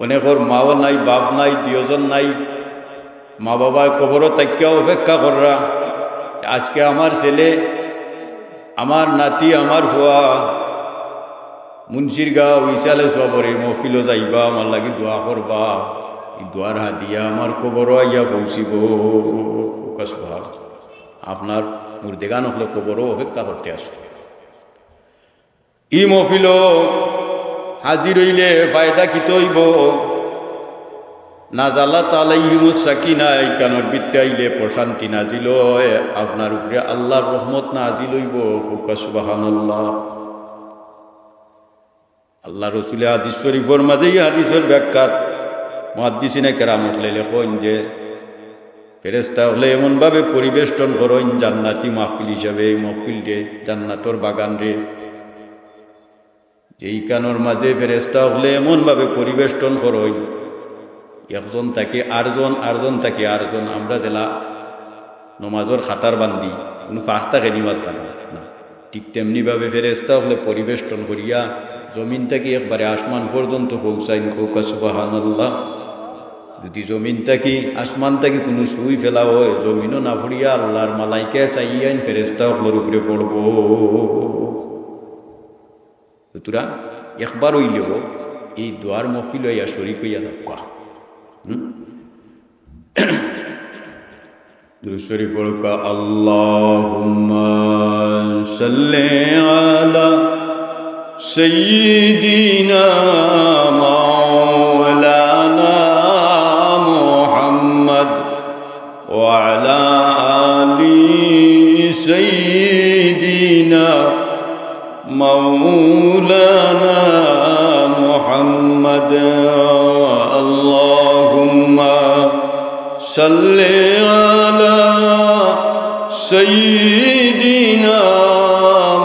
অনেকর মাও নাই, বাপ নাই, দুজন নাই, মা বাবা কবরও তাকিয়া অপেক্ষা কররা। আজকে আমার ছেলে, আমার নাতি, আমার ভুয়া মুন্সির গাঁও ইসালে সবরে মহফিলও যাইবা, আমার লাগি দোয়া করবা। এই দোয়ার হাতিয়া আমার কবরও আইয়া পৌঁছিব। আপনার মুর্দেগান হলে কবরও অপেক্ষা করতে আসবে। ই মহফিল হাজির হইলে ফায়দা কি তৈব না জাল্লা তালাইহিমুস সাকিনা, এই কানের ভিতরে আইলে প্রশান্তি নাজিল হয়, আপনার উপরে আল্লাহর রহমত নাজিল হইব। সুবহানাল্লাহ। আল্লাহ রসুলের হাদিস শরীফের মাঝে এই হাদিসের ব্যাখ্যা মুহাদ্দিসিনে কেরামত লাইলে কইন যে ফেরেশতা হলে এমনভাবে পরিবেষ্টন করেন জান্নাতি মাহফিল হিসাবে, এই মাহফিল রে জান্নাতর বাগান রে, যেই কানোর মাঝে ফেরেশতা হলে এমনভাবে পরিবেষ্টন করেন একজন তাকে আরজন, আরজন তাকে আরজন। আমরা জেলা নমাজর খাতার বান্ধি কোনো ফাঁক থাকে নিমাজ খানা না, ঠিক তেমনিভাবে ফেরেশতা হলে পরিবেষ্টন করিয়া জমিন থেকে একবারে আসমান পর্যন্ত পৌঁছাইন। সুবহানাল্লাহ। যদি জমিন থাকি আসমান থাকি কোনো সুই ফেলা হয়, জমিনও না পড়িয়া আল্লাহর মালাইকা চাইয়াইন ফেরেশতা হলের উপরে পড়ব। সুতরাং একবার হইলেও এই দোয়ার মহফিল হইয়া শরীক হইয়া থাকা। দুরূদ শরীফ পড়কা আল্লাহুম্মা সাল্লি আলা সাইয়্যিদিনা মাওলানা মুহাম্মদ ওয়া আলা আলি সাইয়্যিদিনা মাওলানা মুহাম্মদ। আল্লাহুম্মা সাল্লি আলা সাইয়্যিদিনা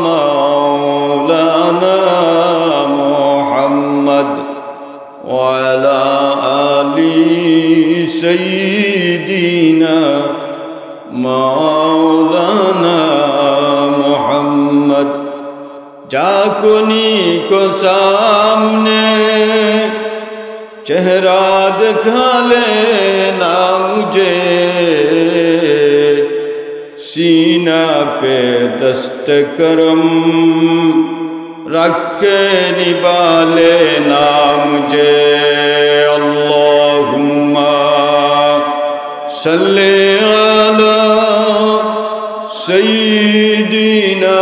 মাওলানা মুহাম্মদ ওয়া আলা আলি সাইয়্যিদিনা মাওলানা মুহাম্মদ। जाकुनी को सामने चेहरा दिखा लेना मुझे, सीना पे दस्त करम रख के निभा लेना मुझे। अल्लाहुम्मा सल्ली अला सय्यिदिना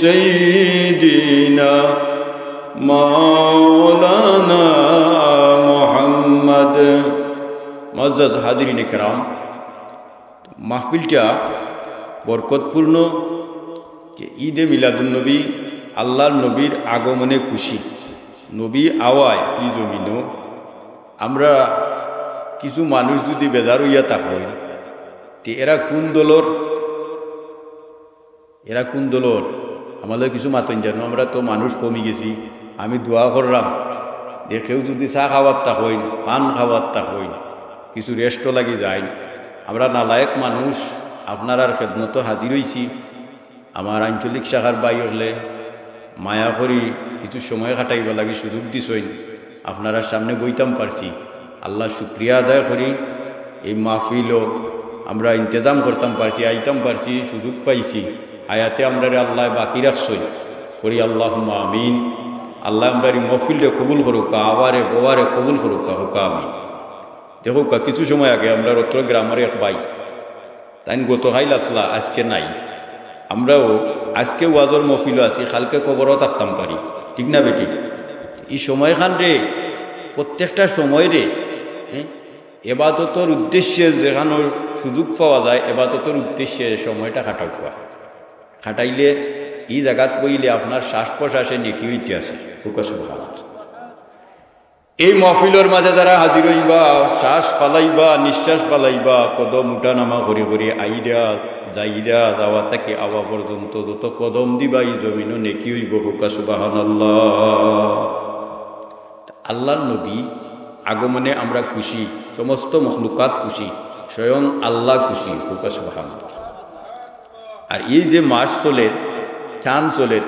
सय्यिदिना मौलाना मुहम्मद। मुअज्जज हाज़िरीन किराम, মাহফিলটা বরকতপূর্ণ যে ঈদে মিলাদুন্নবী, আল্লাহর নবীর আগমনে খুশি, নবী আওয়ায় এই জমিনও। আমরা কিছু মানুষ যদি বেজার হইয়া থাকি তে এরা কোন দলর, এরা কোন দলর আমাদের কিছু মাতন জানো। আমরা তো মানুষ কমে গেছি। আমি দোয়া করলাম দেখেও যদি চা খাওয়ার তা হই, পান খাওয়ার তা হই, কিছু রেস্টও লাগি যায়। আমরা নালায়ক মানুষ, আপনার আর খেদমতো হাজির হয়েছি। আমার আঞ্চলিক শাখার বাই হলে মায়া করি কিছু সময় কাটাইব লাগে সুযোগ দিছই, আপনারা সামনে বইতাম পারছি। আল্লাহ শুক্রিয়া আদায় করি। এই মাহফিলও আমরা ইন্তজাম করতাম পারছি, আইতাম পারছি, সুযোগ পাইছি। আয়াতে আমরা আল্লাহ বাকি রাখছই করি আল্লাহুম্মা আমিন। আল্লাহ আমরা এই মহফিলরে কবুল করুকা, আবারে বোয়ারে কবুল করুকা, হোকা আমি। দেখো কিছু সময় আগে আমরা অত্র গ্রামের এক ভাই, তাই গত খাইল আসলা, আজকে নাই। আমরাও আজকে ওয়াজর মহফিলও আছি, কালকে কবরও থাকতাম পারি, ঠিক না বেটি? এই সময়খান রে, প্রত্যেকটা সময় রে এবাদতর উদ্দেশ্যে যেখানোর সুযোগ পাওয়া যায়, এবাদতর উদ্দেশ্যে সময়টা কাটাওয়া। খাটাইলে এই জায়গাত বইলে আপনার শ্বাস প্রশ্বাসে নেকি হইতে আছে। এই মহফিলের মাঝে যারা হাজির হইবা, শ্বাস পালাইবা, নিঃশ্বাস পালাইবা, কদম উঠা নামা করে করে আইরা যাইরা যাওয়া থেকে আওয়া পর্যন্ত যত কদম দিবা এই জমিনও নেকি হইব। হুকা সুবহানাল্লাহ। আল্লাহর নবী আগমনে আমরা খুশি, সমস্ত মখলুকাত খুশি, স্বয়ং আল্লাহ খুশি। হুকা সুবহানাল্লাহ। আর এই যে মাস চলে চাঁদ চলে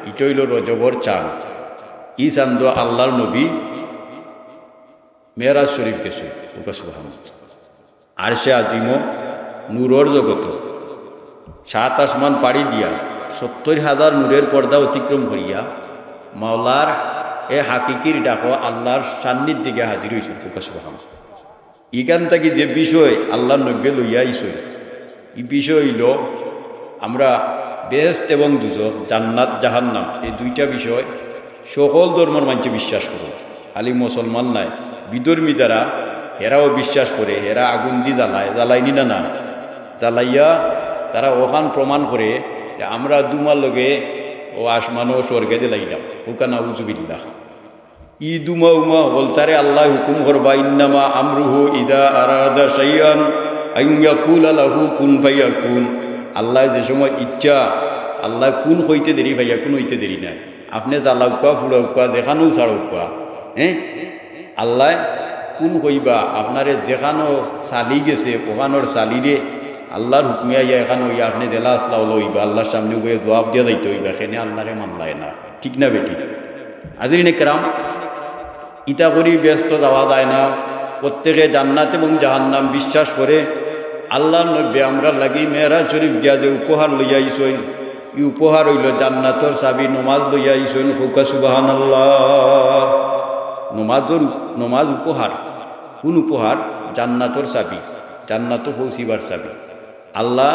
এটা হইল রজবর চাঁদ। ই চাঁদ আল্লাহর নবী মেরাজ শরীফ গেছে আর সে আজিম নূরর জগত 7 আসমান পাড়ি দিয়া 70,000 নূরের পর্দা অতিক্রম করিয়া মাওলার এ হাকিকির ডাকো আল্লাহর সান্নিধ্যে দিকে হাজির হয়েছিল। ইখান থেকে যে বিষয় আল্লাহর নব্বে লইয়া ইসই এই বিষয় হইল আমরা বেহেশত এবং দুজখ, জান্নাত জাহান্নাম, এই দুইটা বিষয় সকল ধর্মের মানুষে বিশ্বাস করে। খালি মুসলমান নাই, বিধর্মী দ্বারা এরাও বিশ্বাস করে। এরা আগুন দিয়ে জ্বালায়নি না জ্বালাইয়া তারা ওখান প্রমাণ করে যে আমরা দুমার লগে ও আসমান ও স্বর্গে দিলাইলাম ওখানে উজুবিল্লাহ। ই দুমা উমা বলতারে আল্লাহ হুকুম করবা ইন্নামা আমরুহু ইদা আরাদা শাইআন আন ইয়াকুলা লাহু কুন ফায়াকুন। আল্লাহ যে সময় ইচ্ছা, আল্লাহ কোন হইতে দেরি ভাইয়া কোন হইতে দেরি নাই। আপনি জ্বালাউকা ফুড়াউকা যেখানেও ছাড়ুকা, আল্লাহ কোন হইবা আপনারে যেখানো চালি গেছে ওখানোর চালিরে আল্লাহর হুকমিয়া ইয়া এখানে হইয়া আপনি জেলা আসলা হলো হইবা আল্লাহর সামনে গিয়ে জবাব দিয়ে যাইতে হইবা। সেনে আল্লাহরে মামলায় না, ঠিক না বেটি? আজরিনে কেরাম, ইটা করি ব্যস্ত যাওয়া যায় না। প্রত্যেকে জান্নাত এবং জাহান্নাম বিশ্বাস করে। আল্লাহর নবী আমরা লাগি মেরাজ শরীফ গিয়া যে উপহার লইয়া আইসইন, ই উপহার হইল জান্নাতর চাবি নমাজ লইয়া আইসইন। হুকা সুবহানাল্লাহ। নমাজ উপহার। কোন উপহার? জান্নাতর চাবি, জান্নাত পৌঁছিবার চাবি। আল্লাহ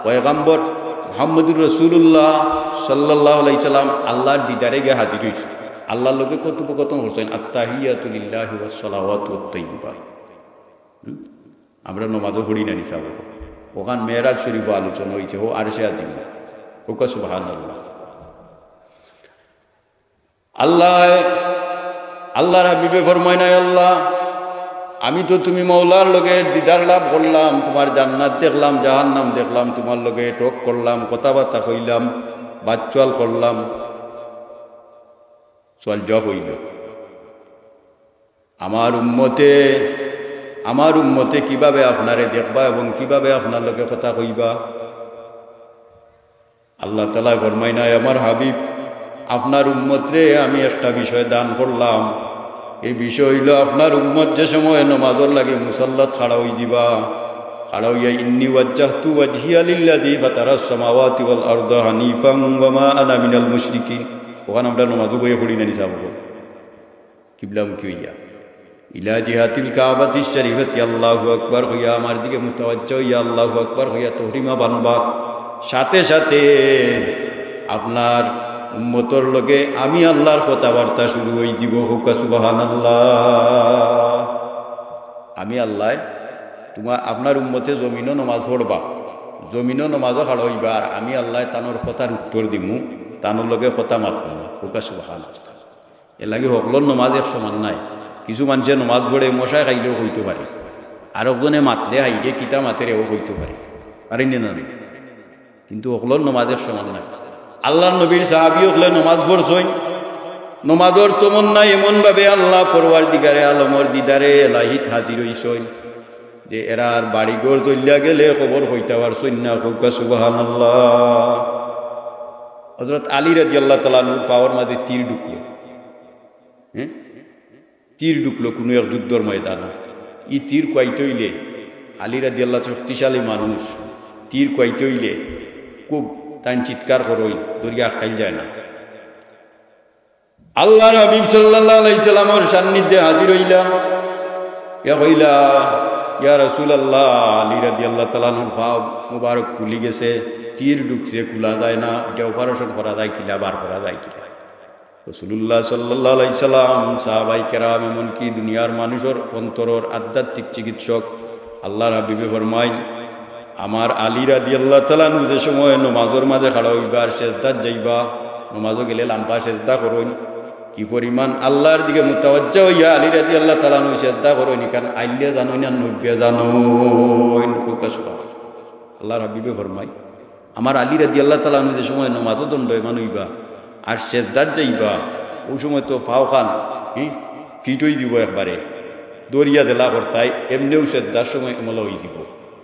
পয়গম্বর মুহাম্মদুর রাসূলুল্লাহ সাল্লাল্লাহু আলাইহি সাল্লাম আল্লাহর দিদারে গিয়ে হাজির হইছে। আল্লাহর লোকে কথোপকথন করছেন আত্তাহিয়াতু লিল্লাহি ওয়াস সালাওয়াতু ওয়াত তাইয়্যিবাত। আমরা নমাজও পড়ি না নিসাব ওখান মেরাজ শরীফ আলোচনা হয়েছে। ও আরশে আজিম। হুকা সুবহানাল্লাহ। আল্লাহর হাবিবে ফরমায় নাই আল্লাহ আমি তো তুমি মওলার লগে দিদার লাভ করলাম, তোমার জান্নাত দেখলাম, জাহান্নাম দেখলাম, তোমার লগে টক করলাম, কথাবার্তা কইলাম, বাচ্চাল করলাম। সোয়াল জবাব হইল আমার উম্মতে কিভাবে আপনারে দেখবা এবং কিভাবে আপনার লগে কথা কইবা? আল্লাহ তাআলা ফরমায় নাই আমার হাবিব আপনার উম্মতরে আমি একটা বিষয় দান করলাম। এই বিষয় হইল আপনার উম্মত যে সময় নমাজর লাগে মুসাল্লাত খাড়া হই যাবা, খাড়া হইয়া ইন্নী ওয়াজ্জাহতু ওয়াজহিয়া লিল্লাযী ফাতারাস সামাওয়াতি ওয়াল আরদা হানিফান ওয়া মা আনা মিনাল মুশরিকিন। ওখানে আমরা নমাজও বইয়ে পড়ি না নিসাব কিবলামুখী হইয়া ইলা জিহাতিল কাবাতিশ শরীফাতি আল্লাহু আকবার হইয়া আমার দিকে মুতাওয়াজ্জহ হইয়া আল্লাহু আকবার হইয়া তহরিমা বানবা। সাথে সাথে আপনার উম্মতর লগে আমি আল্লাহর কথাবার্তা শুরু হয়ে যাব। হুকা সুবহানাল্লাহ। আমি আল্লাহ আপনার উম্মতে জমিনও নমাজ পড়বা, জমিনও নমাজও খাড়া হইবা, আর আমি আল্লাহ তানোর কথার উত্তর দিমু, তানোর লগে কথা মাতব। হুকা সুবহানাল্লাহ। এর লাগে সকলের নমাজ এক সমান নাই। কিছু মানুষে নমাজ পড়ে মশাই খাইলেও হইতে পারে, আর একজনে মাতলে হাইলে কিতা মাতেরেও হইতে পারে, পারেনি না? কিন্তু সকলের নমাজ এক সমান নাই। আল্লাহর নবীর সাহাবী হলে নমাজ পড়ছই, নমাজর তমন্না এমনভাবে আল্লাহ পরওয়ারদিগারে আলমর দিদারে এলাহিত হাজির হইছই যে এরা আর বাড়িঘর চলিয়া গেলে খবর হইতে পারছই না। হুকা সুবহানাল্লাহ। হযরত আলী রাদিয়াল্লাহু তাআলা আনহু পাওয়ার মাঝে তীর ঢুকলো, তীর ঢুকলো কোনো এক যুদ্ধর ময়দানে। ই তীর কয়তে হইলে আলী রাদিয়াল্লাহু শক্তিশালী মানুষ, তীর কয়তে হইলে খুব তাই চিৎকার করই দরিয়া খাইল যায় না। আল্লাহর হাবিব সাল্লাল্লাহু আলাইহি সাল্লামের সান্নিধ্যে হাজির হইলাম। কইলা ইয়া রাসূলুল্লাহ, আলী রাদিয়াল্লাহু তাআলা আনহুর পা মুবারক ফুলি গেছে, তীর ঢুকছে, খোলা যায় না, এটা অপারেশন করা যায় কিলা, বার করা যায় কিলা? রাসূলুল্লাহ সাল্লাল্লাহু আলাইহি সাল্লাম, সাহাবায়ে কেরাম, এমনকি দুনিয়ার মানুষের অন্তরের আধ্যাত্মিক চিকিৎসক আল্লাহর হাবিবে ফরমায় আমার আলী রাদিয়াল্লাহু তাআলা আনহু যে সময় নমাজের মাঝে খাড়া হইবা আর সেজদাত যাইবা, নমাজও গেলে লাম্বা সেজদা করুন, কি পরিমাণ আল্লাহর দিকে মুতাওয়াজ্জহ হইয়া আলী রাদিয়াল্লাহু তাআলা আনহু সেজদা করুন, কারণ আইলে জানো না নব্বে জানো। আল্লাহর হাবিবে ফরমায় আমার আলী রাদিয়াল্লাহু তাআলা আনহু যে সময় নমাজও দণ্ডায়মান হইবা আর সেজদাত যাইবা, ওই সময় তো পাও খান ফিট হয়ে যাব, একবারে দরিয়া দেলা করতাই, এমনিও সেজদার সময় এমলা হয়ে যাব,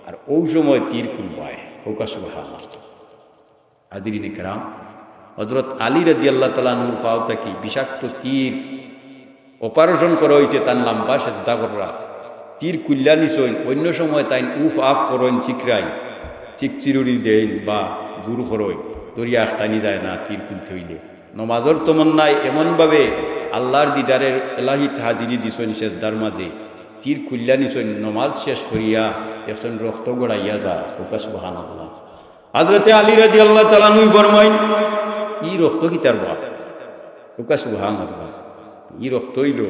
আর ওই সময় তীর খুলবায়। হুকা সুবহানাল্লাহ। হাজিরিন ইকরাম, হযরত আলী রাদিয়াল্লাহু তাআলা আনহুর পাও থাকি বিষাক্ত তীর অপারেশন করা হয়েছে, তার লম্বা সেজদা করা তীর কুল্লা নিছইন। অন্য সময় তাই উফ আফ করেন, চিকরাই চিকচিরুড়ি দেন বা গুরু করই, দরিয়া টানি যায় না তীর কুলতে হইলে। নমাজর তমন্নায় এমনভাবে আল্লাহর দিদারের এলাহিত হাজিরি দিছইন সেজদার মাঝে, তীর কুল্লা নিছইন, নমাজ শেষ করিয়া এখন রক্ত গড়াইয়া যায়। ওকা সুবহানাল্লাহ। হযরতে আলী রাদিয়াল্লাহু তাআলা আনহু ফরমাইন, ই রক্ত কি তার বাপ? ওকা সুবহানাল্লাহ। ই রক্ত হইল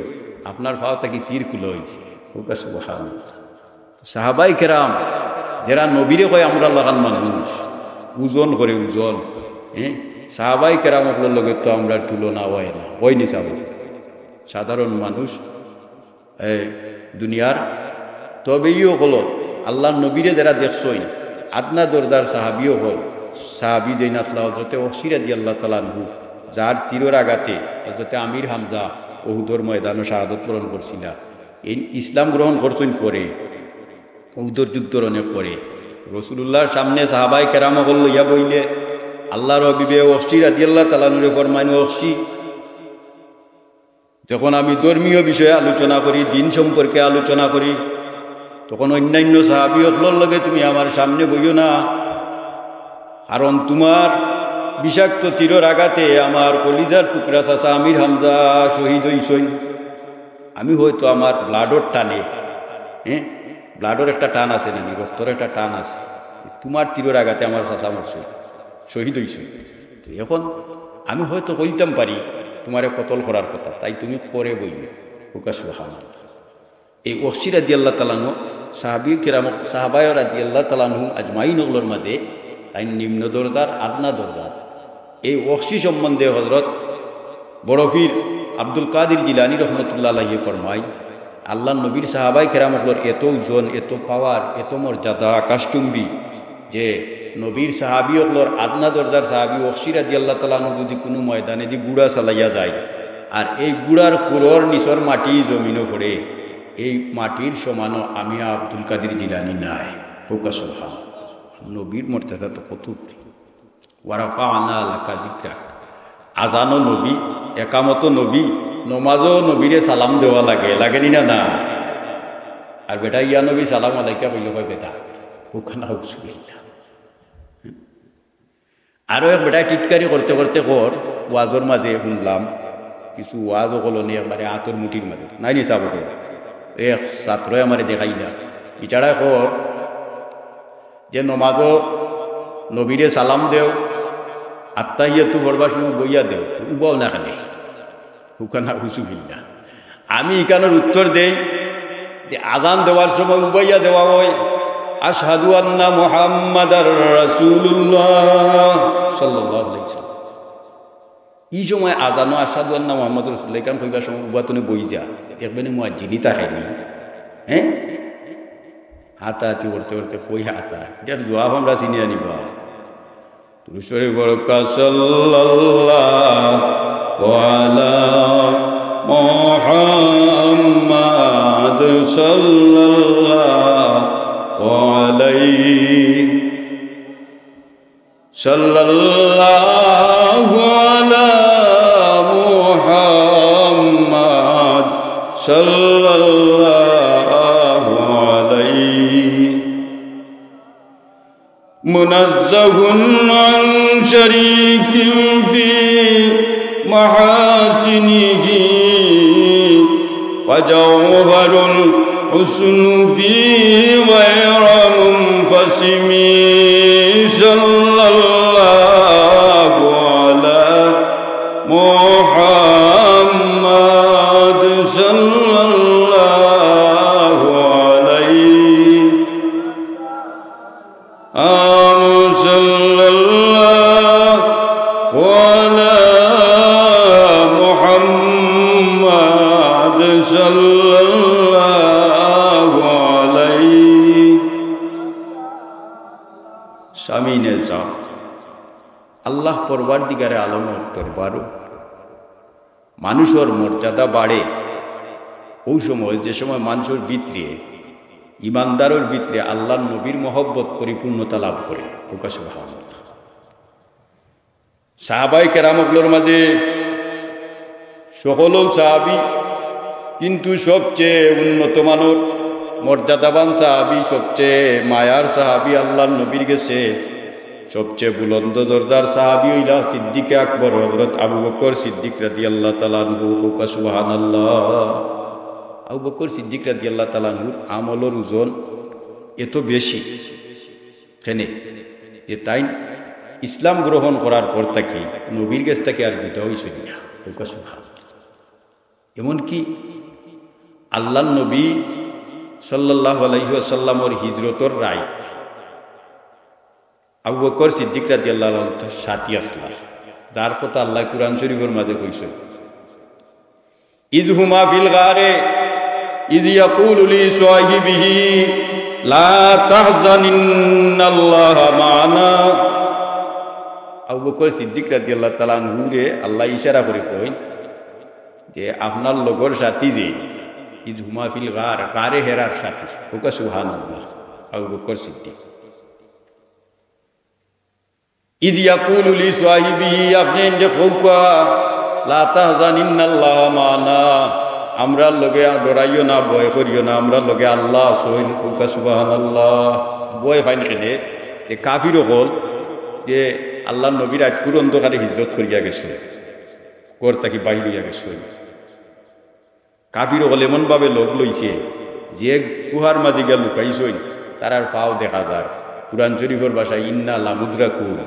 আপনার পাও থাকি তীর কুলো হয়েছে। ওকা সুবহানাল্লাহ। সাহাবাই কেরাম যারা নবীরে কয় আমরা লাগান মানুষ, ওজন করে ওজন, সাহাবাই কেরাম আপনার লগে তো আমরা তুলনা হয় না, হয়নি চাব সাধারণ মানুষ দুনিয়ার। তবে ইও হল আল্লাহ নবীরে যারা দেখছই, আদনা দরদার সাহাবিও হল সাহাবি যেই নাসলা হজরতে ওহসি রাদিয়াল্লাহু তাআলা আনহু, যার তীরের আঘাতে হজরতে আমির হামজা উহুদের ময়দানে শাহাদত বরণ করছিল। এই ইসলাম গ্রহণ করছেন পরে, উহুদের যুদ্ধের অনেক পরে। রাসূলুল্লাহর সামনে সাহাবাই কেরাম হল ইয়া বইলে আল্লাহর হাবিবে ওহসি রাদিয়াল্লাহু তাআলা আনহুরে ফরমাইন, ওহসি যখন আমি ধর্মীয় বিষয়ে আলোচনা করি, দিন সম্পর্কে আলোচনা করি, তখন অন্যান্য সাহাবীদের লগে তুমি আমার সামনে বইও না, কারণ তোমার বিষাক্ত তীরের আঘাতে আমার কলিজার টুকরা চাচা আমির হামজা শহীদ হইছই। আমি হয়তো আমার ব্লাডর টানে, ব্লাডর একটা টান আছে নাকি, রক্তর একটা টান আছে, তোমার তীরের আঘাতে আমার চাচা মরছে, শহীদ হইছই। এখন আমি হয়তো কইতাম পারি তোমারে কতল করার কথা, তাই তুমি পরে বইবে। ওকা সুবহানাল্লাহ। এই ওহসি রাদিয়াল্লাহু তাআলা আনহু সাহাবী কিরাম সাহাবায়ে রাদিয়াল্লাহু তাআলা আনহু আজমাইনগুলোর মাঝে তাই নিম্ন দরজার আদনা দরজার। এই ওহসি সম্বন্ধে হযরত বড় পীর আব্দুল কাদির জিলানী রহমতুল্লাহ আলাইহি ফরমায়, আল্লাহ নবীর সাহাবায়ে কিরামগুলোর এত ওজন, এত পাওয়ার, এত মর্যাদা আকাশচুম্বী যে নবীর সাহাবীগুলোর আদনা দরজার সাহাবী ওহসি রাদিয়াল্লাহু তাআলা আনহু যদি কোনো ময়দানে দি গুড়া চালাইয়া যায়, আর এই গুড়ার কুরোর নিচর মাটি জমিনও পড়ে, এই মাটির সমানও আমি আব্দুল কাদির জিলানী নাই। ওকা সুবহানাল্লাহ। নবীর মর্যাদা তো কত! ওয়ারাফা'না লাকা যিকরাক। আজানও নবী, একামতও নবী, নমাজও নবীরে সালাম দেওয়া লাগে, লাগেনি না? না। আর বেটা ইয়া নবী সালাম আলাইকা বললে কয় বেদাত। ওখানে হুজুবিল্লাহ। আরও এক বেটা টিটকারি করতে করতে কর ওয়াজর মাঝে শুনলাম কিছু ওয়াজও কলনি একবারে আতর মুঠির মাঝে নাই নি চাব এক ছাত্রই আমার দেখাইলা ইটারা কর যে নমাজও নবীরে সালাম দেও, আত্মাহিয়াতু পড়বার সময় বইয়া দেও, উবাও না খানে হুকানা হুজুবিল্লাহ। আমি এখানের উত্তর দেই যে আজান দেওয়ার সময় উবাইয়া দেওয়া হয় আশহাদু আন্না মুহাম্মাদার রাসূলুল্লাহ সাল্লাল্লাহু আলাইহি ওয়াসাল্লাম। এই সময় আজানো আশহাদু আন্না মুহাম্মাদুর রাসূলুল্লাহ কারণ কইবার সময় উবাতনে বই যা দেখবেন মুয়াজ্জিনি তাকাইনি, হাতাহাতি করতে করতে কই হাতা, এটার জবাব আমরা চিনি আনিব। তুরুশরে বরকা সাল্লাল্লাহু আলা মুহাম্মাদ সাল্লাল্লাহু আলাইহি সাল্লাল্লাহু আলা মুহাম্মাদ সাল্লাল্লাহু আলাইহি মুনাজ্জাহুন আন শারীকিন ফি মাহাসিনিহি ওয়াজাওহারুল হুসনু ফি গায়রা মুনফাসিমি সাল্লাল্লাহু আলা মুহাম্মাদ সাল্লাল্লাহু আলাইহি সাল্লাল্লাহু আলা মুহাম্মাদ সাল্লাল্লাহু আলাইহি। সামিনে যাও আল্লাহ পরওয়ারদিগারে আলমের দরবারও মানুষের মর্যাদা বাড়ে ওই সময় যে সময় মানুষের ভিতরে ইমানদারের ভিতরে আল্লাহর নবীর মহব্বত পরিপূর্ণতা লাভ করে। সুবহানাল্লাহ। সাহাবাই কেরামগুলোর মাঝে সকল সাহাবি, কিন্তু সবচেয়ে উন্নত মানের মর্যাদাবান সাহাবি, সবচেয়ে মায়ার সাহাবি আল্লাহর নবীর গেছে সবচেয়ে বুলন্দ দরজার সাহাবি হইলা সিদ্দিকে আকবর হযরত আবু বকর সিদ্দিক রাদিয়াল্লাহু তাআলা আনহু। সুবহানাল্লাহ। আবু বকর সিদ্দিক রাদিয়াল্লাহু তাআলা আনহুর আমলের ওজন এত বেশি কেনে যে তাই ইসলাম গ্রহণ করার পর থেকে নবীর কাছ থেকে আর বিধা হইছে না। এমনকি আল্লাহ নবী সাল্লাল্লাহু আলাইহি ওয়াসাল্লামের হিজরতর রাইত আবু বকর সিদ্দিক রাদিয়াল্লাহু আনহু সাথী আসলা, যার কথা আল্লাহ কুরআন শরীফের মাঝে কইছে, ইযহুমা ফিল গারে ইয ইয়াকুলু লি সাহিবিহি লা তাহজানিন্নাল্লাহা মা'ানা। আবু বকর সিদ্দিক রাদিয়াল্লাহু তাআলা আনহু রে আল্লাহ ইশারা করে কই যে আপনার লগর সাথী যে ইযহুমা ফিল গার, গারে হেরার সাথী। সুবহানাল্লাহ। আবু বকর সিদ্দিক ইয ইয়াকুলু লি সাহিবিহি, আপনি যে কওয়া লা তাহজানিন্নাল্লাহা মা'ানা, আমরা লগে ডরাইও না, ভয় করিও না, আমরা লগে আল্লাহ সইন। সুবহানাল্লাহ। ভয় পাইন কেনে যে কাফির হল যে আল্লাহ নবীর আটকুর অন্ধকারে হিজরত করিয়া গেছে, কর তাকি বাহির হইয়া গেছে। কাফির হল এমনভাবে লোক লইছে যে গুহার মাঝে গিয়া লুকাইছই তার পাও দেখা যায়। কুরআন শরীফের ভাষায় ইন্না লামুদরাকুন।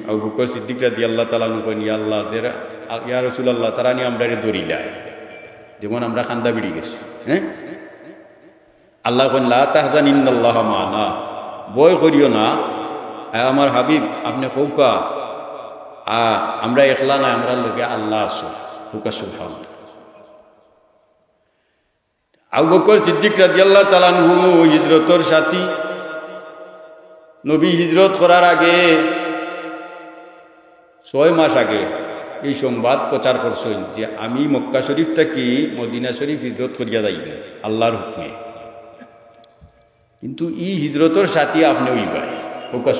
আবু বকর সিদ্দিক রাদিয়াল্লাহু তাআলা আনহু কইন, ইয়া আল্লাহ ইয়া রাসূলুল্লাহ, তারা নি আমরারে ধরিলায় যেমন আমরা খান্দা বিড়ি গেছি। আল্লাহ কইন লা তাহজানিন্নাল্লাহা মা'ানা, ভয় করিও না আমার হাবিব, আপনি কওকা আমরা একলা না, আমরা লগে আল্লাহ আছো। সুবহানাল্লাহ। আবু বকর সিদ্দিক রাদিয়াল্লাহু তাআলা আনহু হিজরতের সাথী। নবী হিজরত করার আগে 6 মাস আগে এই সংবাদ প্রচার করছেন যে আমি মক্কা শরীফ থেকে মদিনা শরীফ হিজরত করিয়া যাইবে আল্লাহর হুকমে, কিন্তু এই হিজরতের সাথী আপনি হইবাই।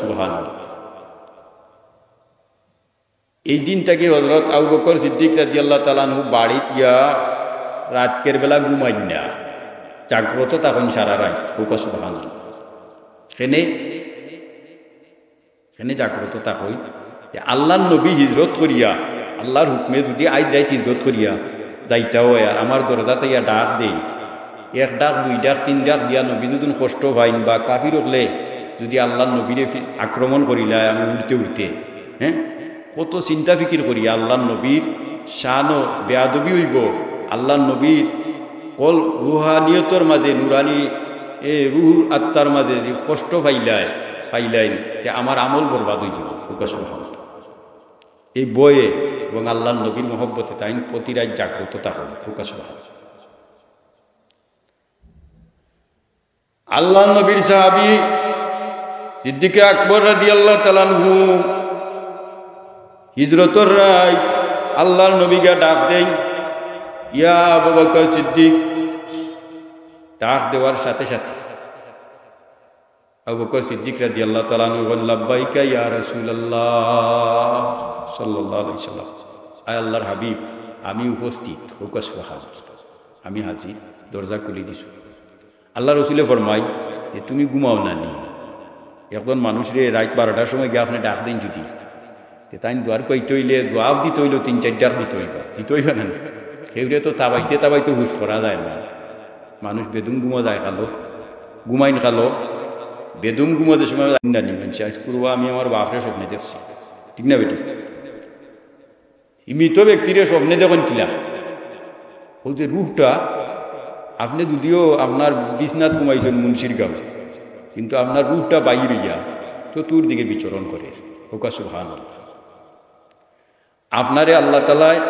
সুবহানাল্লাহ। এই দিনটাকে হযরত আবু বকর সিদ্দিক রাদিয়াল্লাহু তাআলা আনহু বাড়িত গিয়া রাতকের বেলা ঘুমাই না, জাগ্রত তখন সারা রাত। সুবহানাল্লাহ। সেনে জাগ্রত তাকই যে আল্লাহর নবী হিজরত করিয়া আল্লাহর হুকমে যদি আইজ রাইত হিজরত করিয়া যাইতা হয় আর আমার দরজাতে ইয়া ডাক দেই, 1 ডাক 2 ডাক 3 ডাক দিয়া নবী যদি কষ্ট পাইন বা কাফির হলে যদি আল্লাহর নবীরে আক্রমণ করিলা আমি উঠতে উঠতে কত চিন্তা ফিকির করিয়া আল্লাহর নবীর শান ও বেয়াদবি হইব, আল্লাহর নবীর কল রুহানিয়তর মাঝে নুরানি রুহ আত্মার মাঝে কষ্ট পাইলাই যে আমার আমল বরবাদ হয়ে যাব। এই বয়ে এবং আল্লাহর নবীর মহব্বতে তাই প্রতি রাত জাগ্রত থাকুন। আল্লাহর নবীর সাহাবী সিদ্দিকে আকবর রাদিয়াল্লাহু তাআলা আনহু হিজরতের রাত আল্লাহর নবীকে ডাক দেন, ইয়া আবু বকর সিদ্দিক। ডাক দেওয়ার সাথে সাথে আবু বকর সিদ্দিক রাদিয়াল্লাহু তাআলা আনহু বলেন, লাব্বাইকা ইয়া রাসূলুল্লাহ সাল্লাল্লাহু আলাইহি সাল্লাম। আয় আল্লাহর হাবিব, আমি উপস্থিত। আমি হাজির, দরজা খুলে দিছো। আল্লাহ রসুলে ফরমাই যে তুমি ঘুমাও না নি, এখন মানুষরে রাত 12টার সময় গিয়ে আপনি ডাক দেন যদি তাই দোয়ার কইতে হইলে দোয়াও দিতে হইলেও 3-4 ডাক দিতে হইবা না। সেগুলো তো তাবাইতে হুশ করা যায় না। মানুষ বেদুম ঘুমা যায় খালো, ঘুমাইন খালো, বেদুম ঘুমাতে সময় শেষ করবো। আমি আমার বাপরে স্বপ্নে দেখছি, ঠিক না বেটি? মৃত ব্যক্তিরে স্বপ্নে দেখুন কিলা ও যে রূপটা আপনি যদিও আপনার বিছনাথ ঘুমাইছেন মুন্সির গাঁও, কিন্তু আপনার রূপটা বাইরে গিয়া চতুর্দিকে বিচরণ করে। সুবহানাল্লাহ। আপনারে আল্লাহ তাআলায়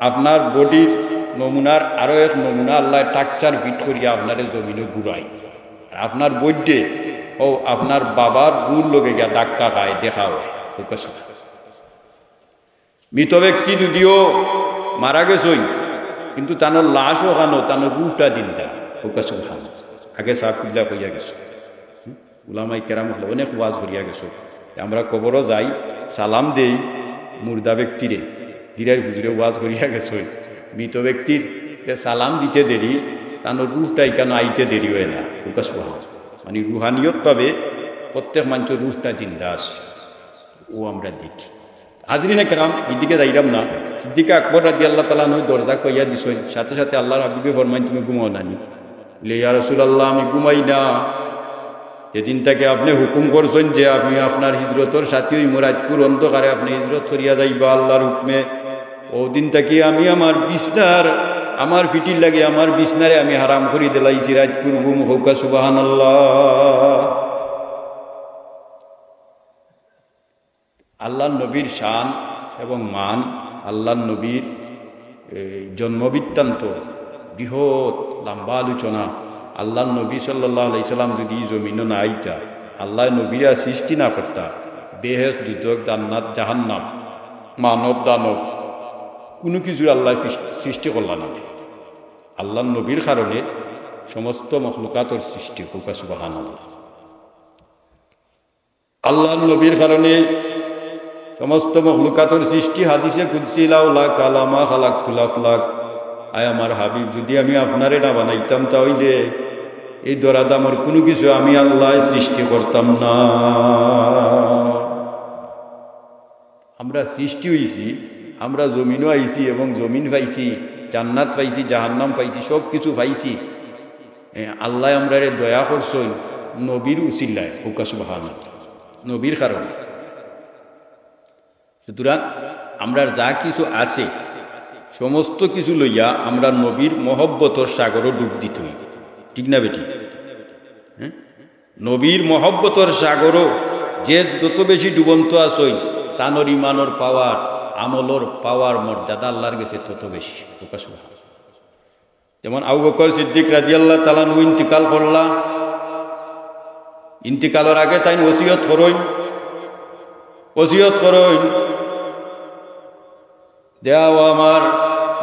আপনার বডির নমুনার আরো এক নমুনা আল্লাহ টাকচার ফিট করিয়া আপনারে জমিনে ঘুরাই, আর আপনার বৈদ্যে ও আপনার বাবার গুর লোকে গিয়া ডাক্কা খায় দেখা হয়। মৃত ব্যক্তি যদিও মারা গেছই, কিন্তু তানোর লাশ ওখানো তানোর রূপটা জিন্দা। আগে সাহাবুল্লাহ কইয়া গেছো, উলামায়ে কেরাম অনেক ওয়াজ করিয়া গেছো আমরা কবরও যাই, সালাম দেই মুর্দা ব্যক্তিরে, গিরার হুজুরে ওয়াজ করিয়া গেছে, মৃত ব্যক্তির সালাম দিতে দেরি, তার রুহটাই কেন আইতে দেরি হয় না, প্রকাশ পাওয়া মানে রুহানিয়ত পাবে প্রত্যেক মানুষের রুহটা জিন্দা আছে, ও আমরা দেখি। হাজরিনে কেরাম, এদিকে যাইলাম না। সিদ্দিকে আকবর রাদিয়াল্লাহু তাআলা আনহু দরজা কইয়া দিছেন, সাথে সাথে আল্লাহর হাবিবে ফরমাইন, তুমি ঘুমাও নানি? বলে, ইয়া রাসূলুল্লাহ, আমি ঘুমাই না। যেদিন থেকে আপনি হুকুম করছেন যে আপনি আপনার হিজরতর সাথী ওই মুরাদপুর অন্ধকারে আপনি হিজরত করিয়া যাইবা আল্লাহর হুকমে, ওদিন থেকে আমি আমার বিছনার, আমার পিঠির লাগে আমার বিছনারে আমি হারাম করি দিলাইছি রাজপুর ঘুম। হৌকা সুবহানাল্লাহ। আল্লাহর নবীর শান এবং মান, আল্লাহর নবীর জন্মবৃত্তান্ত বৃহৎ লম্বা আলোচনা। আল্লাহর নবী সাল্লাল্লাহু আলাইহি সাল্লাম যদি জমিনও না আইতা, আল্লাহ নবীরা সৃষ্টি না করতা, বেহেশত, দুজক, জান্নাত, জাহান্নাম, মানব দানব কোনো কিছু আল্লাহ সৃষ্টি করলা না। আল্লাহর নবীর কারণে সমস্ত মখলুকাতর সৃষ্টি। হৌকা সুবহানাল্লাহ। আল্লাহর নবীর কারণে সমস্ত মখলুকাতর সৃষ্টি। হাদিসে কুদসি, লাউলা কালামা খালাকতুল আফলাক, আয় আমার হাবিব, যদি আমি আপনারে না বানাইতাম তাহলে এই দরাদামর কোনো কিছু আমি আল্লাহ সৃষ্টি করতাম না। আমরা সৃষ্টি হয়েছি, আমরা জমিনও আইছি এবং জমিন পাইছি, জান্নাত পাইছি, জাহান্নাম পাইছি, সব কিছু পাইছি। আল্লাহ আমরা দয়া করছেন নবীর উসিলায়। হৌকা সুবহানাল্লাহ। নবীর কারণে। সুতরাং আমরা যা কিছু আছে সমস্ত কিছু লইয়া আমরা নবীর মহব্বতর সাগরও ডুব দিত, ঠিক না বেটি? হ্যাঁ, নবীর মহব্বতর সাগরও যে যত বেশি ডুবন্ত আসই, তানোর ইমানোর পাওয়ার, আমলর পাওয়ার, মর্যাদা আল্লাহর গেছে তত বেশি। যেমন আবু বকর সিদ্দিক রাদিয়াল্লাহু তাআলা আনহু ইন্তিকাল করলা, ইন্তিকালের আগে তাই ওসিয়ত করইন, দেও আমার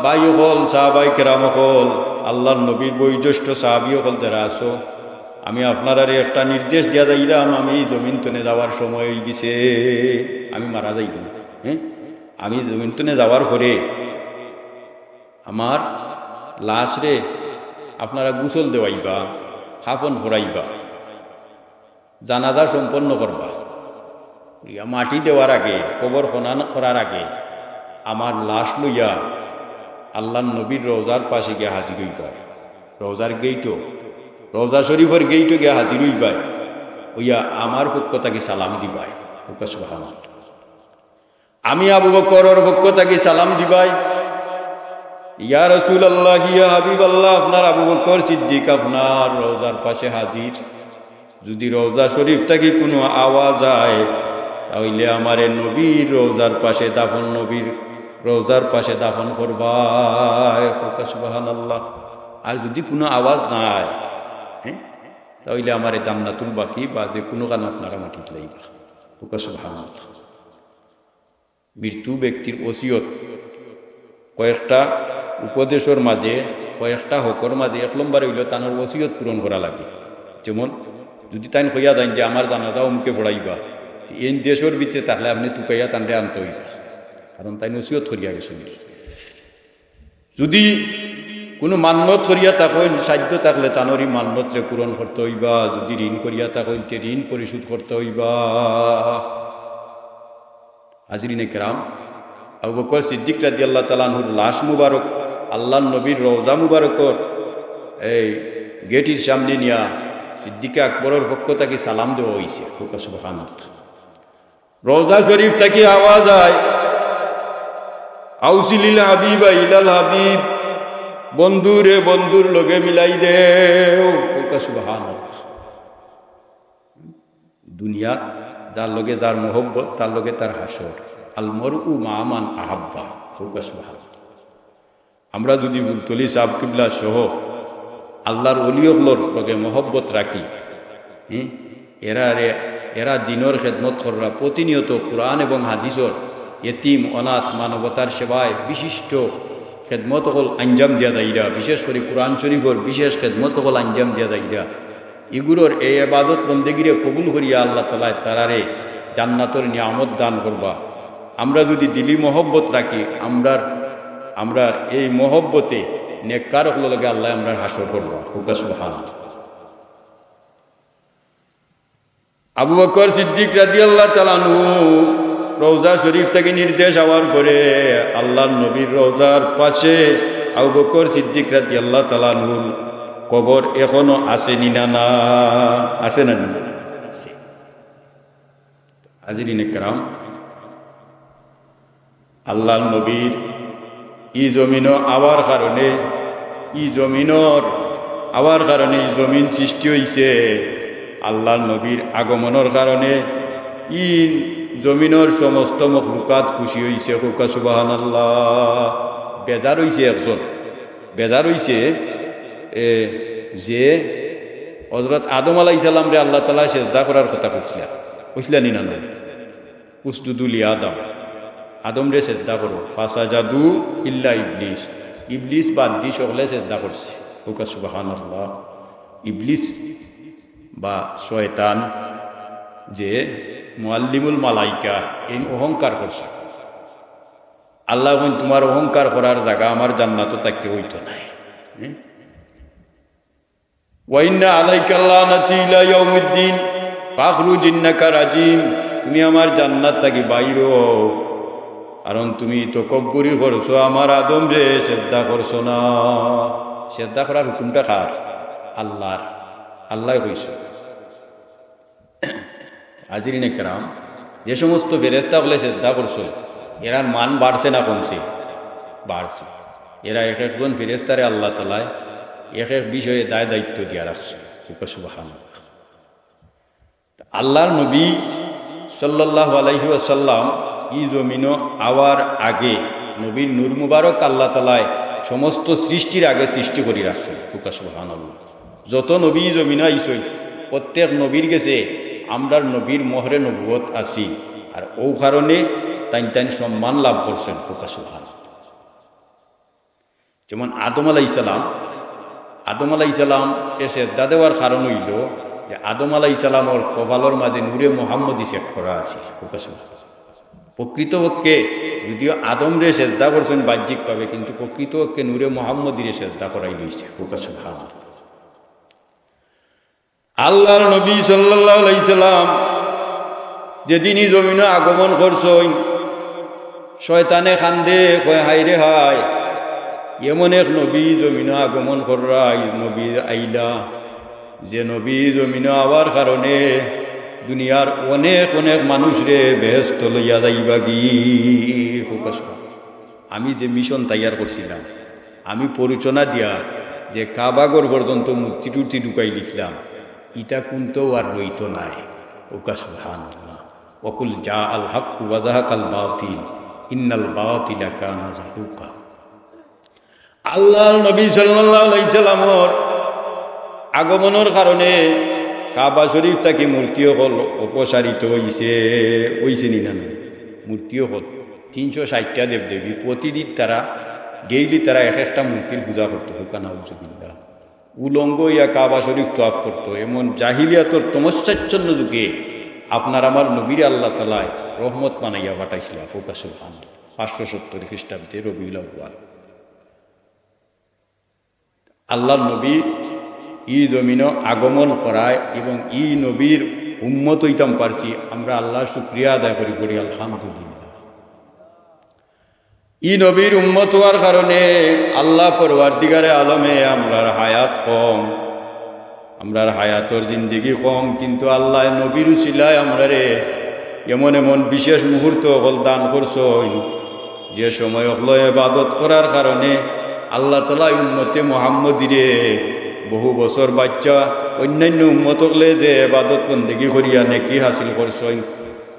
ভাই হল, সাহাবাই কেরাম হল, আল্লাহর নবীর বয়োজ্যেষ্ঠ সাহাবী হল যারা আছো, আমি আপনারা একটা নির্দেশ দিয়া যাইলাম, আমি জমিন তনে যাওয়ার সময় হয়ে গেছে, আমি মারা যাইব। হ্যাঁ, আমি জমিন তনে যাওয়ার পরে আমার লাশ রে আপনারা গোসল দেওয়াইবা, খাফন ফোরাইবা, জানাজা সম্পন্ন করবা। মাটি দেওয়ার আগে, কবর খনন করার আগে আমার লাশ লইয়া আল্লাহর নবীর রওজার পাশে গিয়ে হাজির হইবা। রওজার গেইটও, রওজা শরীফের গেইটও গিয়ে হাজির হইবা, ওইয়া আমার পক্ষ থেকে সালাম দিবাই। সুবহানাল্লাহ। আমি আবু বকরের পক্ষ থেকে সালাম দিবাই, ইয়া রাসূলুল্লাহ, ইয়া হাবিবাল্লাহ, আপনার আবু বকর সিদ্দিক আপনার রওজার পাশে হাজির। যদি রওজা শরীফ থেকে কোনো আওয়াজ হয় তাহলে আমারে নবীর রওজার পাশে দাফন, নবীর রওজার পাশে দাফন করবাই। সুবহানাল্লাহ। আর যদি কোনো আওয়াজ না হয়, হ্যাঁ, তাহলে আমারে জান্নাতুল বাকি বা যে কোনো কারণে আপনারা মাটি লাইবা। সুবহানাল্লাহ। মৃত্যু ব্যক্তির ওসিয়ত কয়েকটা উপদেশের মাঝে, কয়েকটা হকর মাঝে এক নম্বর হইল তানোর ওসিয়ত পূরণ করা লাগে। যেমন যদি তাই কইয়া দেন যে আমার জানাজা অমুকে পড়াইবা, এই দেশের ভিতরে তাহলে আপনি টুকাইয়া তানরে আনতে হইবা, কারণ তাই ওসিয়ত করিয়া গেছেন। যদি কোনো মান্যত করিয়া থাকেন, সাধ্য থাকলে তানোরই মান্যতরে পূরণ করতে হইবা। যদি ঋণ করিয়া থাকেন তে ঋণ পরিশোধ করতে হইবা। হাজরিনে কেরাম, আবু বকর সিদ্দিক রাদিয়াল্লাহু তাআলা আনহুর লাশ মুবারক আল্লাহর নবীর রওজা মুবারকর এই গেটির সামনে নিয়া সিদ্দিকে আকবরের পক্ষ থেকে সালাম দেওয়া হয়েছে। সুবহানাল্লাহ। রওজা শরীফ থেকে আওয়াজ হয়, আউসিলিল হাবিবা ইলাল হাবিব, বন্ধুরে বন্ধুর লগে মিলাই দেও। সুবহানাল্লাহ। দুনিয়া যার লগে যার মোহব্বত, তার লগে তার হাসর। আল মরউ মা মান আহাব্বা। সুবহানাল্লাহ। আমরা যদি বুলতলি সাহেব কিবলা সহ আল্লাহর ওলিয়গুলোর লগে মহব্বত রাখি, এরা দিনের খেদমত করা, প্রতিনিয়ত কোরআন এবং হাদিসর এতিম অনাথ মানবতার সেবায় বিশিষ্ট খেদমত হল আঞ্জাম দিয়া দাইরা, বিশেষ করে কোরআন শরীফর বিশেষ খেদমত হল আঞ্জাম দিয়া দাইরা। এগুলোর এই ইবাদত বন্দেগিরে কবুল করিয়া আল্লাহ তাআলা তারারে জান্নাতের নিয়ামত দান করবা। আমরা যদি দিলি মহব্বত রাখি, আমরা এই মহব্বতে নেককার হল লাগে আল্লাহ আমরা হাসর করবা। হুকা সুবহানাল্লাহ। আবু বকর সিদ্দিক রাদিয়াল্লাহু তাআলা আনহু রওজা শরীফ থেকে নির্দেশ হওয়ার পরে আল্লাহর নবীর রওজার পাশে আবু বকর সিদ্দিক রাদিয়াল্লাহু তাআলা আনহুর কবর এখনো আসেনি না? আছে না? হাজিরিনে কেরাম, আল্লাহর নবীর ই জমিনও আওয়ার কারণে ই জমিন সৃষ্টি হইছে। আল্লাহর নবীর আগমনের কারণে ই জমিনের সমস্ত মখলুকাত খুশি হইছে। হুকা সুবহানাল্লাহ। বেজার হইছে যে হযরত আদম আলাইহিস সালাম রে আল্লাহ তাআলা সিজদা করার কথা কইছিলেন না? উসজুদু লি আদম রে সিজদা করো, ফাসাজাদু ইল্লা ইবলিস বাদ দি সকলে সিজদা করছে। হুকা সুবহানাল্লাহ। ইবলিস বা শয়তান যে মুআল্লিমুল মালাইকা এই অহংকার করছে। আল্লাহ বলেন তোমার অহংকার করার জায়গা আমার জান্নাতে থাকতে হইতো নাই। ওয়া ইন্না আলাইকা লানাতি ইলা ইয়াউমিদ্দিন ফাখরুজ ইন্নাকা রাজিম। তুমি আমার জান্নাত থেকে বাইর হও, কারণ তুমি তাকাব্বুরি করছো, আমার আদম রে সিজদা করছো না। সিজদা করার হুকুমটা কার? আল্লাহর। আল্লাহ কইছো। হাজিরিনে কেরাম, যে সমস্ত ফেরেশতা বলে সিজদা করছো এরার মান বাড়ছে না কমছে? বাড়ছে। এরা এক একজন ফেরেশতারে আল্লাহ তাআলা এক এক বিষয়ে দায়িত্ব দিয়া রাখছে। সুবহানাল্লাহ। আল্লাহর নবী সাল্লাল্লাহু আলাইহি ওয়াসাল্লাম ই জমিনও আওয়ার আগে নবীর নূর মুবারক আল্লাহ তাআলা সমস্ত সৃষ্টির আগে সৃষ্টি করে রাখছে। সুবহানাল্লাহ। যত নবী জমিনে আইছই প্রত্যেক নবীর গেছে আমরার নবীর মোহরে নবুয়ত আছি, আর ও কারণে তাইন সম্মান লাভ করছেন। সুবহানাল্লাহ। যেমন আদম আলাইহিস সালাম এর সিজদা দেওয়ার কারণ হইল যে আদম আলাইহিস সালামের কপালের মাঝে নূরে মুহাম্মদী সেট করা আছে। প্রকৃতপক্ষে যদিও আদম রে সিজদা করছেন বাহ্যিকভাবে, কিন্তু প্রকৃতপক্ষে নূরে মুহাম্মদী রে সিজদা করাই লইছে। সুবহানাল্লাহ। আল্লাহর নবী সাল্লাল্লাহু আলাইহি সাল্লাম যেদিনই জমিনে আগমন করছেন শয়তানে খান্দে কয় হায় রে হায়, এমন এক নবী জমিনে আগমন করাই নবী আইলা যে নবী জমিনে আওয়ার কারণে দুনিয়ার অনেক অনেক মানুষ রে বেহেশত লইয়া যাইবা গি। আমি যে মিশন তৈয়ার করছিলাম, আমি পরিচনা দিয়া যে কাবাগর পর্যন্ত মূর্তি টুর্তি ঢুকাই লিখলাম, ইটা কিন্তু আর রইত নাই। সুবহানাল্লাহ। ওয়াকুল জা আল হক ওয়া যাহাকাল বাতিল ইন্নাল বাতিলা কানা যাহুকা। আল্লাহর নবী সাল্লাল্লাহু আলাইহি সাল্লামের আগমনের কারণে কাবা শরীফ থেকে মূর্তিও হল অপসারিত হইছে নি না? মূর্তিও হল 360টা দেবদেবী প্রতিদিন তারা ডেইলি তারা এক একটা মূর্তির পূজা করতো। নাউজুবিল্লাহ। উলঙ্গ ইয়া কাবা শরীফ তোয়াফ করতো। এমন জাহিলিয়াতর তমস্যাচ্ছন্ন যুগে আপনার আমার নবীর আল্লাহ তাআলা রহমত বানাইয়া পাঠাইছিল। সুবহানাল্লাহ। 570 খ্রিস্টাব্দে রবিউল আউয়াল আল্লাহর নবী ই জমিন আগমন করায় এবং ই নবীর উম্মত হইতাম পারছি, আমরা আল্লাহর শুকরিয়া আদায় করি করি আলহামদুলিল্লাহ। ই নবীর উম্মত হওয়ার কারণে আল্লাহ পরওয়ারদিগারে আলমে আমরার হায়াত কম, আমরার হায়াতর জিন্দিগি কম, কিন্তু আল্লাহ নবীর উসিলায় আমরারে এমন এমন বিশেষ মুহূর্ত হল দান করছো যে সময় হল ইবাদত করার কারণে আল্লাহ তাআলা উম্মতে মুহাম্মদীরে বহু বছর বাচ্চা অন্যান্য উম্মত হলে যে ইবাদত বন্দেগী করিয়া নেকি হাসিল করছেন,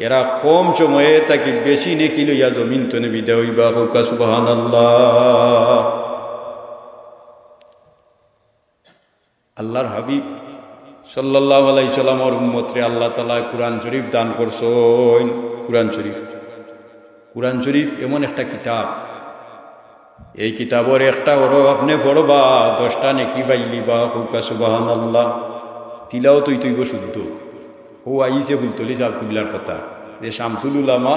এরা কম সময়ে তাকে বেশি নেকি লইয়া জমিন তনে বিদায় হইবা। সুবহানাল্লাহ। আল্লাহর হাবিব সাল্লাল্লাহু আলাইহি সাল্লামের উম্মতরে আল্লাহ তাআলা কুরআন শরীফ দান করছেন। কুরআন শরীফ এমন একটা কিতাব, এই কিতাবের একটা হরফ আপনি পড়বা 10টা নেকি পাইলিবা। সুবহানাল্লাহ। তিলাওয়াত হইব শুদ্ধ। ও আইছে বুলতলি সাহেব কুল্লার কথা যে শামসুল উলামা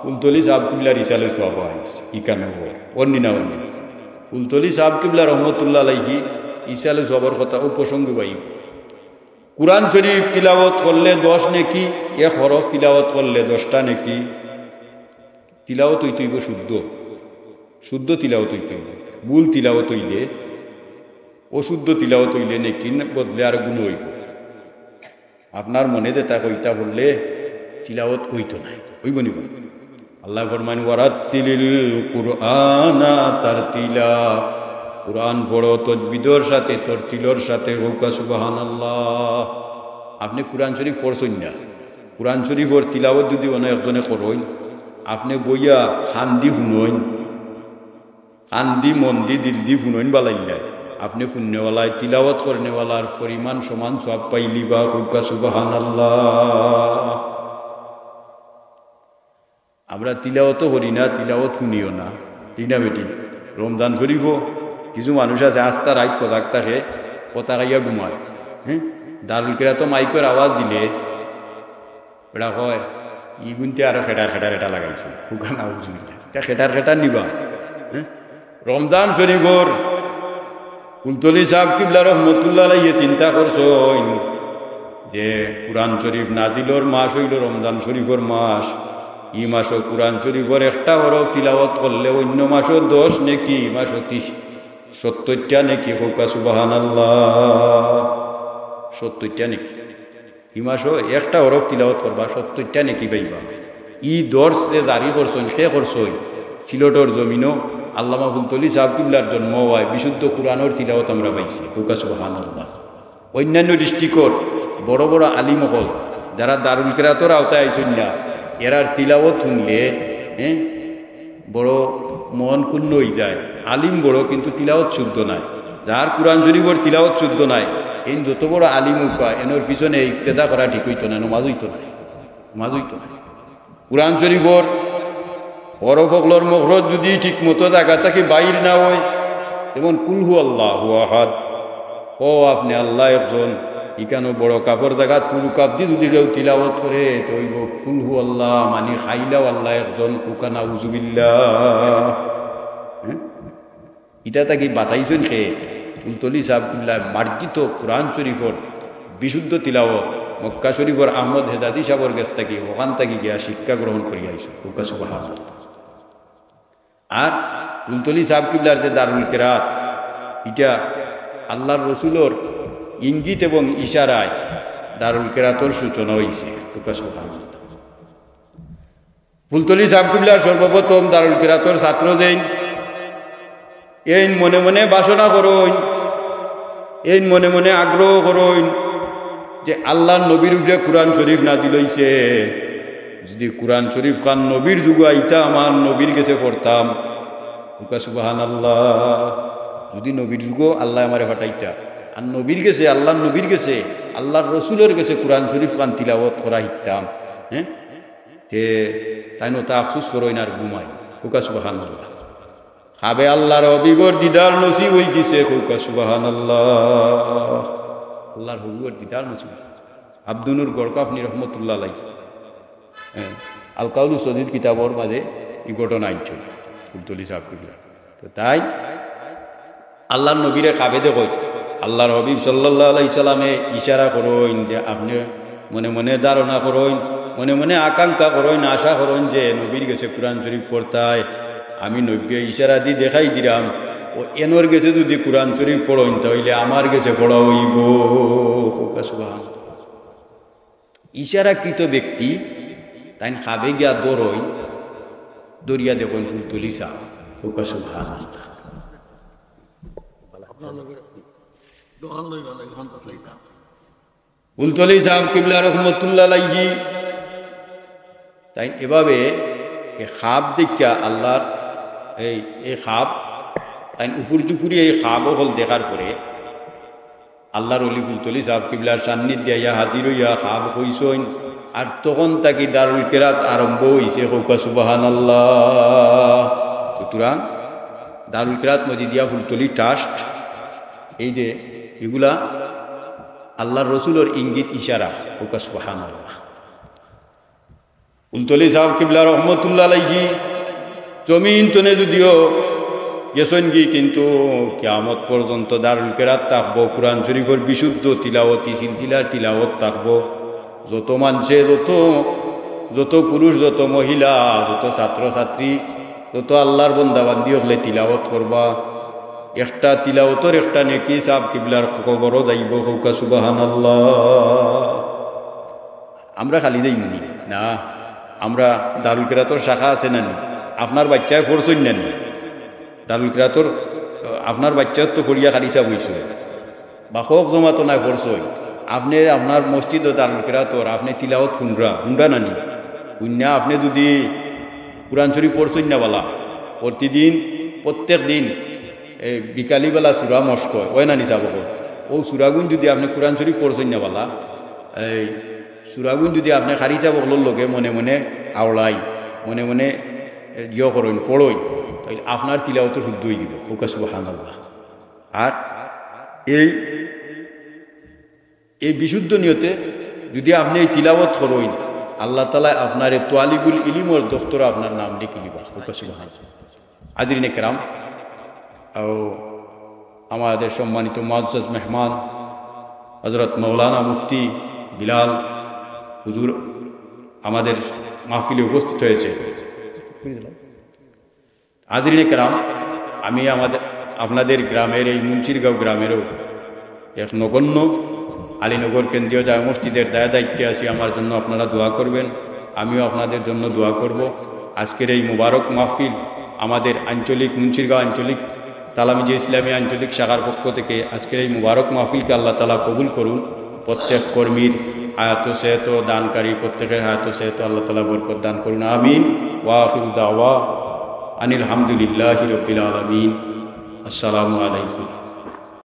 কুলতলি সাহেব কিবলার ইসালে সোয়াব ইকানো অন্যনা অন্য কুলতলি সাহেব কিবলা রহমতুল্লাহ আলাইহি ইসালে সোয়াবর কথা ও প্রসঙ্গে বাইব কুরআন শরীফ তিলাওয়াত করলে 10 নেকি, এক হরফ তিলাওয়াত করলে 10টা নেকি। তিলাওয়াত হইতেইব শুদ্ধ, শুদ্ধ তিলাওয়াত হইতেইব। ভুল তিলাওয়াত হইলে, অশুদ্ধ তিলাওয়াত হইলে নেকি বদলে আর গুণ হইব। আপনার মনে যেটা কইতা বললে তিলাওয়াত হইতো না, হইব নিব। আল্লাহ ফরমান ওয়ারাত্তিলিল কুরআনা তারতিলা, কুরআন পড়ো তজবিদর সাথে, তরতিলর সাথে। হোকা সুবহানাল্লাহ। আপনি কুরআন শরীফ পড়ছেন না, কুরআন শরীফর তিলাওয়াত যদি অনেক একজনে করইন, আপনি বইয়া খান্দি শুনইন, কান্দি মন্দি দিল দি শুনইন বালাইলা, আপনি পুণ্যওয়ালায় তিলাওয়াত করনেওয়ালার পরিমাণ সমান সব পাইলি বা। হোকা সুবহানাল্লাহ। আমরা তিলাওয়াতও করি না, তিলাওয়াত শুনিও না, ঠিক না বেটি? রমজান শরীফও কিছু মানুষ আছে আস্থা রাইত পতাক থাকে, পতাকাইয়া ঘুমায়। হ্যাঁ, দারুল কিরাত মাইকের আওয়াজ দিলে এটা কয় ই গুনতে আরো খেটার খেটার এটা লাগাইছো, হুকান আওয়াজ এটা খেটার খেটার নিবা। হ্যাঁ, রমজান শরীফর কুলতলি সাহেব কিবলা রহমতুল্লাহ আলাইহি চিন্তা করছো যে কুরআন শরীফ নাজিলর মাস হইল রমজান শরীফর মাস। ই মাসও কুরআন শরীফর একটা হরফ তিলাওয়াত করলে অন্য মাসও 10 নেকি, মাসও 70টা নেকি। হোকা সুবহানাল্লাহ। 70টা নেকি। ই মাসও একটা হরফ তিলাওয়াত করবা 70টা নেকি পাইবা। ই দর্শ যে জারি করছেন সে করছই সিলটর জমিনও আল্লামা কুলতলি সাহেব কিবলার জন্ম হয়, বিশুদ্ধ কুরআনের তিলাওয়াত আমরা পাইছি। হোকা সুবহানাল্লাহ। অন্যান্য ডিস্ট্রিক্টর বড় বড় আলিম হল যারা দারুল কিরাতর আওতায় আইছেন না, এরার তিলাওয়াত শুনলে হ্যাঁ বড় মন পূর্ণ হয়ে যায়। আলিম বড় কিন্তু তিলাওয়াত শুদ্ধ নাই। যার কুরআন শরীফের তিলাওয়াত শুদ্ধ নাই, এই যত বড় আলিম উকা এনোর পিছনে ইক্তেদা করা ঠিক হইতো না, নমাজ হইতো না, নমাজ হইতো না। কুরআন শরীফের হরফ হকলর মখরজ যদি ঠিক মতো জায়গা থেকে বাইর না হয়, যেমন কুলহু আল্লাহু আহাদ, ও আপনি আল্লাহ একজন, ইকানো বড় কাপড় জায়গা পুরু কাপ দিয়ে যদি কেউ তিলাওয়াত করে তো হইব কুলহু আল্লাহ, মানে খাইলাও আল্লাহ একজন, উকানা উজুবিল্লাহ। হ্যাঁ, ইটা তাকে বাঁচাইছেন খেয়ে কুলতলি সাহেব কিবলা মার্জিত কুরআন শরীফর বিশুদ্ধ তিলাওয়াত মক্কা শরীফর আহমদ হেজাদি সাহর কাছ থেকে ওখান থেকে গিয়া শিক্ষা গ্রহণ করিয়া আইছে। হোকা সুবহানাল্লাহ। আর কুলতলি সাহেব কিবলার যে দারুল কিরাত, এটা আল্লাহর রসুলোর ইঙ্গিত এবং ইশারায় দারুল কিরাতর সূচনা হয়েছে। হোকা সুবহানাল্লাহ। কুলতলি সাহেব কিবলার সর্বপ্রথম দারুল কিরাতর ছাত্র যেই এই মনে মনে বাসনা করইন, এই মনে মনে আগ্রহ করইন যে আল্লাহর নবীর উপরে কুরআন শরীফ নাজিল হইছে, যদি কুরআন শরীফ খান নবীর যুগ আইতা আমার নবীর কাছে পড়তাম। হোকা সুবহানাল্লাহ। যদি নবীর যুগ আল্লাহ আমারে ফাটাইতা আর নবীর গেছে, আল্লাহর নবীর গেছে, আল্লাহর রসুলের গেছে কুরআন শরীফ খান তিলাওয়াত করা হিতাম, হ্যাঁ, তে তাই তা আফসোস করইন আর ঘুমাই। হোকা সুবহানাল্লাহ। খাবে আল্লাহর হবিবর দিদার নসিব হই দিছে। হোকা সুবহানাল্লাহ। আল্লাহর হবিবর দিদার নসিব। আব্দুনুর গড়কাফনি রহমতুল্লাহ আলাইহি আল কাউলু সদিদ কিতাবর মাঝে এই ঘটনা আইছ কুলতলি সাহেব কিবলা। তো তাই আল্লাহর নবীরে খাবে দেখো আল্লাহর হবিব সাল্লাল্লাহু আলাইহি সাল্লামে ইশারা করইন যে আপনি মনে মনে ধারণা করইন, মনে মনে আকাঙ্ক্ষা করইন, আশা করইন যে নবীর গেছে কুরআন শরীফ পড়তায়, আমি নবীকে ইশারা দিয়ে দেখাই দিলাম ও এনোর গেছে যদি কুরআন শরীফ পড়ইন তাহলে আমার গেছে পড়া হইব। হোকা সুবহানাল্লাহ। ইশারাকৃত ব্যক্তি তাই খাবে গিয়া দৌড়ই, দরিয়া দেখুন কুলতলি সাহেব। হোকা সুবহানাল্লাহ। কুলতলি সাহেব কিবলা রহমতুল্লাহ আলাইহি তাই এভাবে খাব দেখা আল্লাহর এই খাব তাই উপর চুপুরি এই খাবও হল দেখার পরে আল্লাহর অলি কুলতলি সাহেব কিবলার সান্নিধ্যে ইয়া হাজির হইয়া খাব কইসইন। আর তখন তাকে দারুল কিরাত আরম্ভ হইছে। হোকা সুবহানাল্লাহ। সুতরাং দারুল কিরাত মজিদিয়া ফুলতলি ট্রাস্ট এই যে এগুলা আল্লাহর রসুলের ইঙ্গিত ইশারা। হোকা সুবহানাল্লাহ। ফুলতলি সাহেব কিবলা রহমতুল্লাহ আলাইহি জমিন তনে যদিও গেছেন কি, কিন্তু কিয়ামত পর্যন্ত দারুল কেরাত থাকবো, কোরআন শরীফের বিশুদ্ধ তিলাওয়াতি সিলসিলার তিলাওয়াত থাকবো। যত মানুষে যত পুরুষ, যত মহিলা, যত ছাত্রছাত্রী, যত আল্লাহর বন্দাবান্দি হলে তিলাওয়াত করবা, একটা তিলাওয়াতর একটা নেকি সাহেব কিবলার কবরও যাইব। হৌকা সুবহানাল্লাহ। আমরা খালি যাইনি না, আমরা দারুল কেরাতর শাখা আছে না, আপনার বাচ্চায় ফোরসই না, দারুল কেরাতর আপনার বাচ্চার তো ফরিয়া খারিসা বইছ বা হোক জমাতো নাই ফোরসই, আপনি আপনার মসজিদ ও দারুল কেরাতর আপনি তিলাওয়াত হুন্ডা নানি হুন্যা, আপনি যদি কোরআন শরীফ ফোরসই না বলা প্রতিদিন প্রত্যেক দিন বিকালিবেলা চূড়া মস্ক ওই নানি যাব, ও চূড়াগুণ যদি আপনি কোরআন শরীফ ফোরসই না বলা, এই চূড়াগুণ যদি আপনি খারিচা বকলোর লগে মনে মনে আওড়াই, মনে মনে ইয়ে করইন ফড়ই, তাহলে আপনার তিলাওয়াত শুদ্ধ হয়ে যাব। হৌকা সুবহানাল্লাহ। আর এই বিশুদ্ধ নিয়তে যদি আপনি এই তিলাওয়াত করইন, আল্লাহ তাআলা আপনার এই তোয়ালিবুল ইলমর দফতরে আপনার নাম লিখে দিবা। হৌকা সুবহানাল্লাহ। হাজিরিনে কেরাম, আমাদের সম্মানিত মুআজ্জাজ মেহমান হযরত মাওলানা মুফতি বিলাল হুজুর আমাদের মাহফিলে উপস্থিত হয়েছে। হাজিরিনে কেরাম, আমি আপনাদের গ্রামের এই মুন্সিরগাঁও গ্রামেরও এক নগণ্য আলীনগর কেন্দ্রীয় জামে মসজিদের দায়িত্বে আছি। আমার জন্য আপনারা দোয়া করবেন, আমিও আপনাদের জন্য দোয়া করব। আজকের এই মুবারক মাহফিল আমাদের আঞ্চলিক মুন্সিরগাঁও আঞ্চলিক তালামিজে ইসলামী আঞ্চলিক শাখার পক্ষ থেকে আজকের এই মুবারক মাহফিলকে আল্লাহ তাআলা কবুল করুন। প্রত্যেক কর্মীর হায়াত সেহত দানকারী প্রত্যেকের হায়াত সেহত আল্লাহ তাআলা বরকত দান করুন। আমিন। ওয়া আখিরু দাওয়া আনিল হামদুলিল্লাহি রাব্বিল আলামিন। আসসালামু আলাইকুম।